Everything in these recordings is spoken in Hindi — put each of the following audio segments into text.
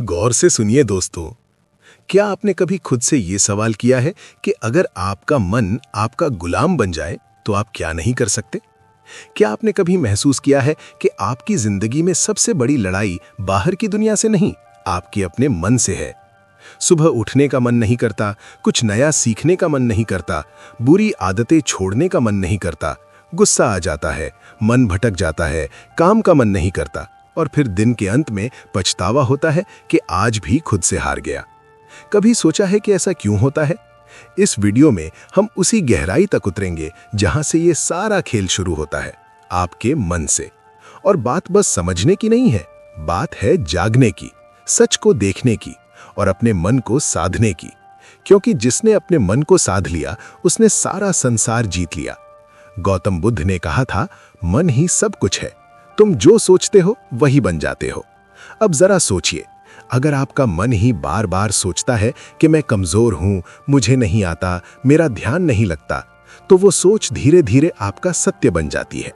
गौर से सुनिए दोस्तों, क्या आपने कभी खुद से ये सवाल किया है कि अगर आपका मन आपका गुलाम बन जाए तो आप क्या नहीं कर सकते? क्या आपने कभी महसूस किया है कि आपकी जिंदगी में सबसे बड़ी लड़ाई बाहर की दुनिया से नहीं, आपके अपने मन से है? सुबह उठने का मन नहीं करता, कुछ नया सीखने का मन नहीं करता, बुरी आदतें छोड़ने का मन नहीं करता, गुस्सा आ जाता है, मन भटक जाता है, काम का मन नहीं करता, और फिर दिन के अंत में पछतावा होता है कि आज भी खुद से हार गया। कभी सोचा है कि ऐसा क्यों होता है? इस वीडियो में हम उसी गहराई तक उतरेंगे जहां से ये सारा खेल शुरू होता है, आपके मन से। और बात बस समझने की नहीं है, बात है जागने की, सच को देखने की और अपने मन को साधने की। क्योंकि जिसने अपने मन को साध लिया उसने सारा संसार जीत लिया। गौतम बुद्ध ने कहा था, मन ही सब कुछ है, तुम जो सोचते हो वही बन जाते हो। अब जरा सोचिए, अगर आपका मन ही बार बार सोचता है कि मैं कमजोर हूं, मुझे नहीं आता, मेरा ध्यान नहीं लगता, तो वो सोच धीरे धीरे आपका सत्य बन जाती है।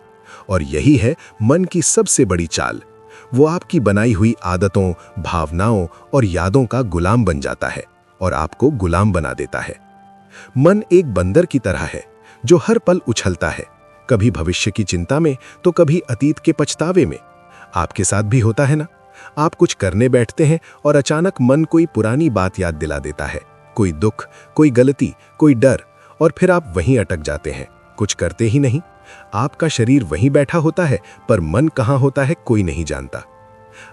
और यही है मन की सबसे बड़ी चाल। वो आपकी बनाई हुई आदतों, भावनाओं और यादों का गुलाम बन जाता है और आपको गुलाम बना देता है। मन एक बंदर की तरह है जो हर पल उछलता है, कभी भविष्य की चिंता में तो कभी अतीत के पछतावे में। आपके साथ भी होता है ना? आप कुछ करने बैठते हैं और अचानक मन कोई पुरानी बात याद दिला देता है, कोई दुख, कोई गलती, कोई डर, और फिर आप वहीं अटक जाते हैं, कुछ करते ही नहीं। आपका शरीर वहीं बैठा होता है पर मन कहाँ होता है कोई नहीं जानता।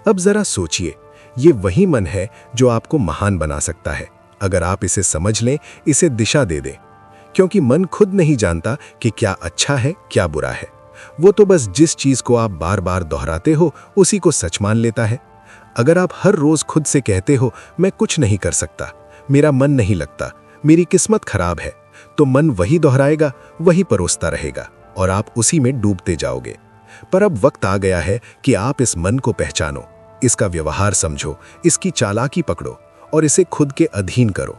अब जरा सोचिए, ये वही मन है जो आपको महान बना सकता है, अगर आप इसे समझ लें, इसे दिशा दे दें। क्योंकि मन खुद नहीं जानता कि क्या अच्छा है क्या बुरा है। वो तो बस जिस चीज को आप बार बार दोहराते हो उसी को सच मान लेता है। अगर आप हर रोज खुद से कहते हो, मैं कुछ नहीं कर सकता, मेरा मन नहीं लगता, मेरी किस्मत खराब है, तो मन वही दोहराएगा, वही परोसता रहेगा और आप उसी में डूबते जाओगे। पर अब वक्त आ गया है कि आप इस मन को पहचानो, इसका व्यवहार समझो, इसकी चालाकी पकड़ो और इसे खुद के अधीन करो।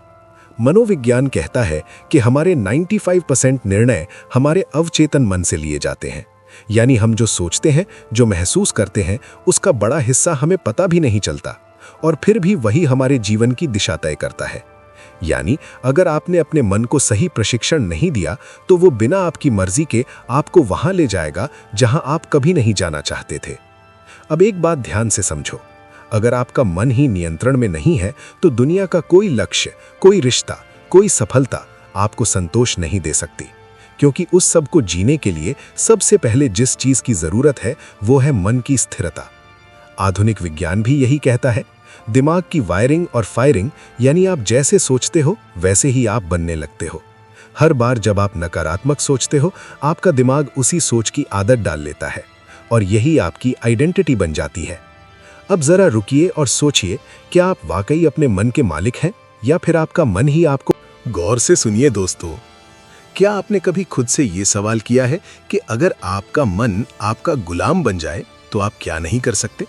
मनोविज्ञान कहता है कि हमारे 95% निर्णय हमारे अवचेतन मन से लिए जाते हैं। यानी हम जो सोचते हैं, जो महसूस करते हैं, उसका बड़ा हिस्सा हमें पता भी नहीं चलता, और फिर भी वही हमारे जीवन की दिशा तय करता है। यानी अगर आपने अपने मन को सही प्रशिक्षण नहीं दिया तो वो बिना आपकी मर्जी के आपको वहां ले जाएगा जहां आप कभी नहीं जाना चाहते थे। अब एक बात ध्यान से समझो, अगर आपका मन ही नियंत्रण में नहीं है तो दुनिया का कोई लक्ष्य, कोई रिश्ता, कोई सफलता आपको संतोष नहीं दे सकती। क्योंकि उस सब को जीने के लिए सबसे पहले जिस चीज की जरूरत है वो है मन की स्थिरता। आधुनिक विज्ञान भी यही कहता है, दिमाग की वायरिंग और फायरिंग, यानी आप जैसे सोचते हो वैसे ही आप बनने लगते हो। हर बार जब आप नकारात्मक सोचते हो, आपका दिमाग उसी सोच की आदत डाल लेता है और यही आपकी आइडेंटिटी बन जाती है। अब जरा रुकिए और सोचिए, क्या आप वाकई अपने मन के मालिक हैं या फिर आपका मन ही आपको? गौर से सुनिए दोस्तों, क्या आपने कभी खुद से ये सवाल किया है कि अगर आपका मन आपका गुलाम बन जाए तो आप क्या नहीं कर सकते?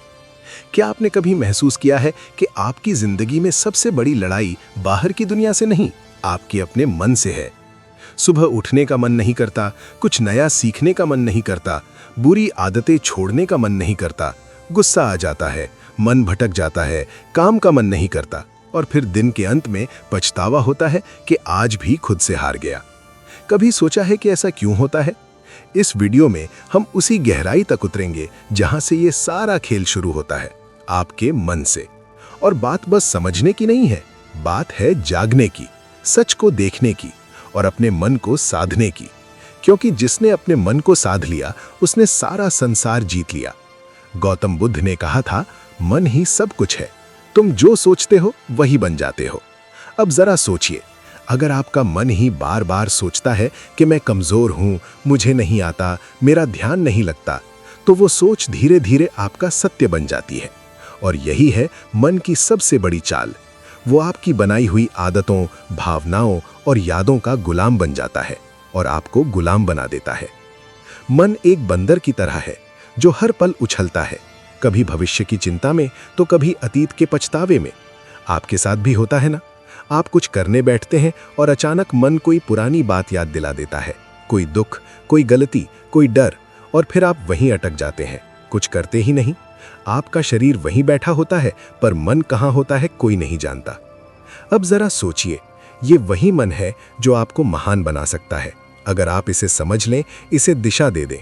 क्या आपने कभी महसूस किया है कि आपकी जिंदगी में सबसे बड़ी लड़ाई बाहर की दुनिया से नहीं, आपके अपने मन से है? सुबह उठने का मन नहीं करता, कुछ नया सीखने का मन नहीं करता, बुरी आदतें छोड़ने का मन नहीं करता, गुस्सा आ जाता है, मन भटक जाता है, काम का मन नहीं करता, और फिर दिन के अंत में पछतावा होता है कि आज भी खुद से हार गया। कभी सोचा है कि ऐसा क्यों होता है? इस वीडियो में हम उसी गहराई तक उतरेंगे जहां से ये सारा खेल शुरू होता है, आपके मन से। और बात बस समझने की नहीं है, बात है जागने की, सच को देखने की और अपने मन को साधने की। क्योंकि जिसने अपने मन को साध लिया उसने सारा संसार जीत लिया। गौतम बुद्ध ने कहा था, मन ही सब कुछ है, तुम जो सोचते हो वही बन जाते हो। अब जरा सोचिए, अगर आपका मन ही बार बार सोचता है कि मैं कमजोर हूं, मुझे नहीं आता, मेरा ध्यान नहीं लगता, तो वो सोच धीरे धीरे आपका सत्य बन जाती है। और यही है मन की सबसे बड़ी चाल। वो आपकी बनाई हुई आदतों, भावनाओं और यादों का गुलाम बन जाता है और आपको गुलाम बना देता है। मन एक बंदर की तरह है जो हर पल उछलता है, कभी भविष्य की चिंता में तो कभी अतीत के पछतावे में। आपके साथ भी होता है ना? आप कुछ करने बैठते हैं और अचानक मन कोई पुरानी बात याद दिला देता है, कोई दुख, कोई गलती, कोई डर, और फिर आप वहीं अटक जाते हैं, कुछ करते ही नहीं। आपका शरीर वहीं बैठा होता है, पर मन कहाँ होता है कोई नहीं जानता। अब जरा सोचिए, ये वही मन है जो आपको महान बना सकता है, अगर आप इसे समझ लें, इसे दिशा दे दें।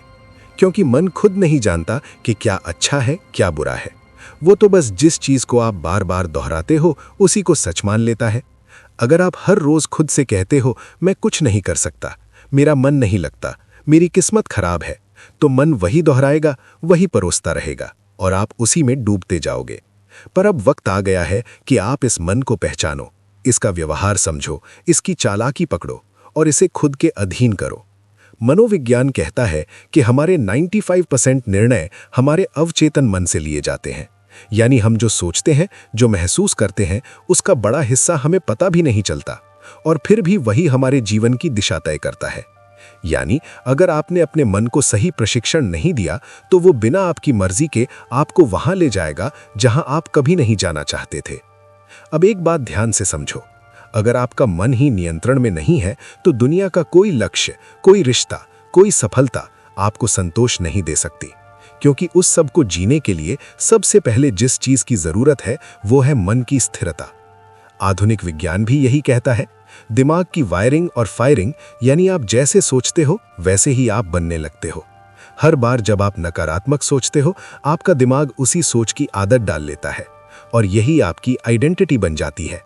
क्योंकि मन खुद नहीं जानता कि क्या अच्छा है क्या बुरा है। वो तो बस जिस चीज को आप बार बार दोहराते हो उसी को सच मान लेता है। अगर आप हर रोज खुद से कहते हो मैं कुछ नहीं कर सकता, मेरा मन नहीं लगता, मेरी किस्मत खराब है, तो मन वही दोहराएगा, वही परोसता रहेगा और आप उसी में डूबते जाओगे। पर अब वक्त आ गया है कि आप इस मन को पहचानो, इसका व्यवहार समझो, इसकी चालाकी पकड़ो और इसे खुद के अधीन करो। मनोविज्ञान कहता है कि हमारे 95% निर्णय हमारे अवचेतन मन से लिए जाते हैं। यानी हम जो सोचते हैं, जो महसूस करते हैं, उसका बड़ा हिस्सा हमें पता भी नहीं चलता और फिर भी वही हमारे जीवन की दिशा तय करता है। यानी अगर आपने अपने मन को सही प्रशिक्षण नहीं दिया तो वो बिना आपकी मर्जी के आपको वहां ले जाएगा जहां आप कभी नहीं जाना चाहते थे। अब एक बात ध्यान से समझो, अगर आपका मन ही नियंत्रण में नहीं है तो दुनिया का कोई लक्ष्य, कोई रिश्ता, कोई सफलता आपको संतोष नहीं दे सकती। क्योंकि उस सब को जीने के लिए सबसे पहले जिस चीज की जरूरत है वो है मन की स्थिरता। आधुनिक विज्ञान भी यही कहता है, दिमाग की वायरिंग और फायरिंग, यानी आप जैसे सोचते हो वैसे ही आप बनने लगते हो। हर बार जब आप नकारात्मक सोचते हो, आपका दिमाग उसी सोच की आदत डाल लेता है और यही आपकी आइडेंटिटी बन जाती है।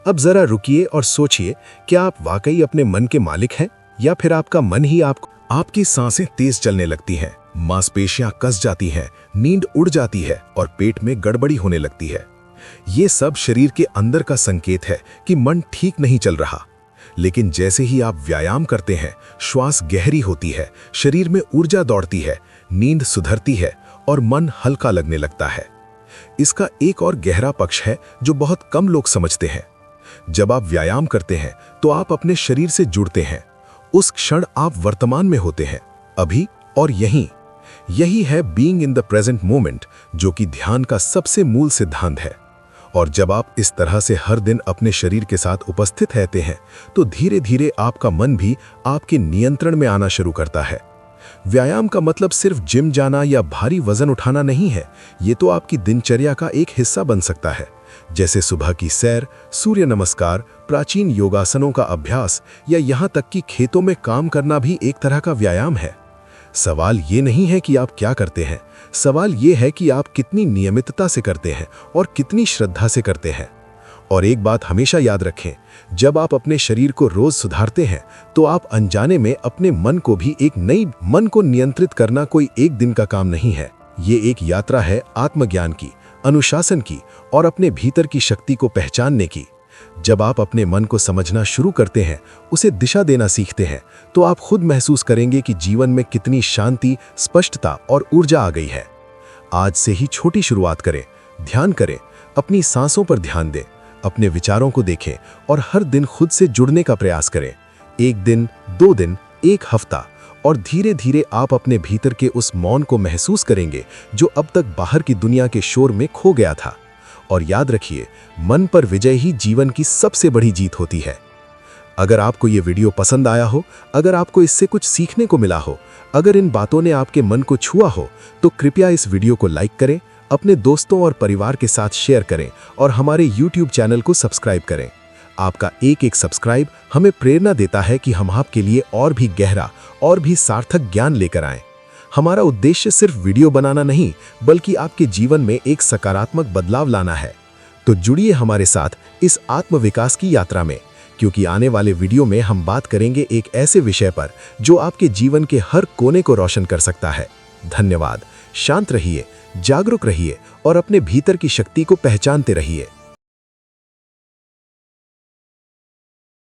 अब जरा रुकिए और सोचिए, क्या आप वाकई अपने मन के मालिक हैं या फिर आपका मन ही आपको? आपकी सांसें तेज चलने लगती हैं, मांसपेशियां कस जाती हैं, नींद उड़ जाती है और पेट में गड़बड़ी होने लगती है। ये सब शरीर के अंदर का संकेत है कि मन ठीक नहीं चल रहा। लेकिन जैसे ही आप व्यायाम करते हैं, श्वास गहरी होती है, शरीर में ऊर्जा दौड़ती है, नींद सुधरती है और मन हल्का लगने लगता है। इसका एक और गहरा पक्ष है जो बहुत कम लोग समझते हैं। जब आप व्यायाम करते हैं तो आप अपने शरीर से जुड़ते हैं। उस क्षण आप वर्तमान में होते हैं, अभी और यही है being in the present moment, जो कि ध्यान का सबसे मूल सिद्धांत है। और जब आप इस तरह से हर दिन अपने शरीर के साथ उपस्थित रहते हैं तो धीरे धीरे आपका मन भी आपके नियंत्रण में आना शुरू करता है। व्यायाम का मतलब सिर्फ जिम जाना या भारी वजन उठाना नहीं है, ये तो आपकी दिनचर्या का एक हिस्सा बन सकता है। जैसे सुबह की सैर, सूर्य नमस्कार, प्राचीन योगासनों का अभ्यास या यहाँ तक कि खेतों में काम करना भी एक तरह का व्यायाम है। सवाल ये नहीं है कि आप क्या करते हैं, सवाल ये है कि आप कितनी नियमितता से करते हैं और कितनी श्रद्धा से करते हैं। और एक बात हमेशा याद रखें, जब आप अपने शरीर को रोज सुधारते हैं तो आप अनजाने में अपने मन को भी मन को नियंत्रित करना कोई एक दिन का काम नहीं है। ये एक यात्रा है आत्मज्ञान की, अनुशासन की और अपने भीतर की शक्ति को पहचानने की। जब आप अपने मन को समझना शुरू करते हैं, उसे दिशा देना सीखते हैं, तो आप खुद महसूस करेंगे कि जीवन में कितनी शांति, स्पष्टता और ऊर्जा आ गई है। आज से ही छोटी शुरुआत करें, ध्यान करें, अपनी सांसों पर ध्यान दें, अपने विचारों को देखें और हर दिन खुद से जुड़ने का प्रयास करें। 1 दिन, 2 दिन, 1 हफ्ता, और धीरे धीरे आप अपने भीतर के उस मौन को महसूस करेंगे जो अब तक बाहर की दुनिया के शोर में खो गया था। और याद रखिए, मन पर विजय ही जीवन की सबसे बड़ी जीत होती है। अगर आपको ये वीडियो पसंद आया हो, अगर आपको इससे कुछ सीखने को मिला हो, अगर इन बातों ने आपके मन को छुआ हो, तो कृपया इस वीडियो को लाइक करें, अपने दोस्तों और परिवार के साथ शेयर करें और हमारे YouTube चैनल को सब्सक्राइब करें। आपका एक सब्सक्राइब हमें प्रेरणा देता है कि हम आपके लिए और भी गहरा और भी सार्थक ज्ञान लेकर आएं। हमारा उद्देश्य सिर्फ वीडियो बनाना नहीं, बल्कि आपके जीवन में एक सकारात्मक बदलाव लाना है। तो जुड़िए हमारे साथ इस आत्मविकास की यात्रा में, क्योंकि आने वाले वीडियो में हम बात करेंगे एक ऐसे विषय पर जो आपके जीवन के हर कोने को रोशन कर सकता है। धन्यवाद। शांत रहिए, जागरूक रहिए और अपने भीतर की शक्ति को पहचानते रहिए।